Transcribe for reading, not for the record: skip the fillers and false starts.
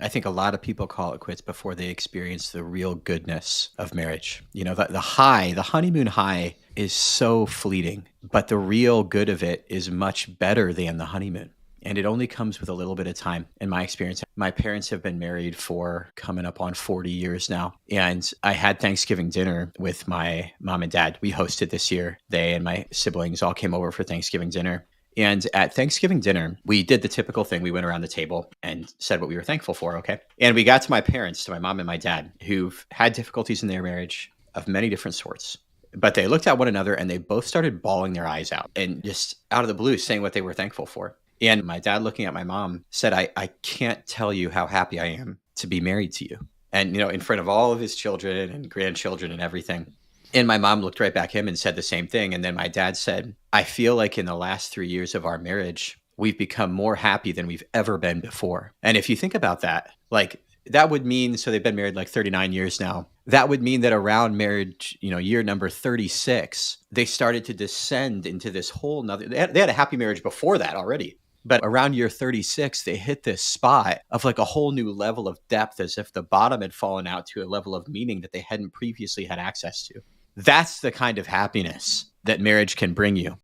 I think a lot of people call it quits before they experience the real goodness of marriage. You know, the high, the honeymoon high is so fleeting, but the real good of it is much better than the honeymoon. And it only comes with a little bit of time. In my experience, my parents have been married for coming up on 40 years now. And I had Thanksgiving dinner with my mom and dad. We hosted this year. They and my siblings all came over for Thanksgiving dinner. And at Thanksgiving dinner, we did the typical thing. We went around the table and said what we were thankful for. Okay. And we got to my parents, to my mom and my dad, who've had difficulties in their marriage of many different sorts. But they looked at one another and they both started bawling their eyes out and just out of the blue saying what they were thankful for. And my dad, looking at my mom, said, I can't tell you how happy I am to be married to you. And, you know, in front of all of his children and grandchildren and everything. And my mom looked right back at him and said the same thing. And then my dad said, I feel like in the last 3 years of our marriage, we've become more happy than we've ever been before. And if you think about that, like that would mean, so they've been married like 39 years now. That would mean that around marriage, you know, year number 36, they started to descend into this whole nother, they had a happy marriage before that already. But around year 36, they hit this spot of like a whole new level of depth, as if the bottom had fallen out to a level of meaning that they hadn't previously had access to. That's the kind of happiness that marriage can bring you.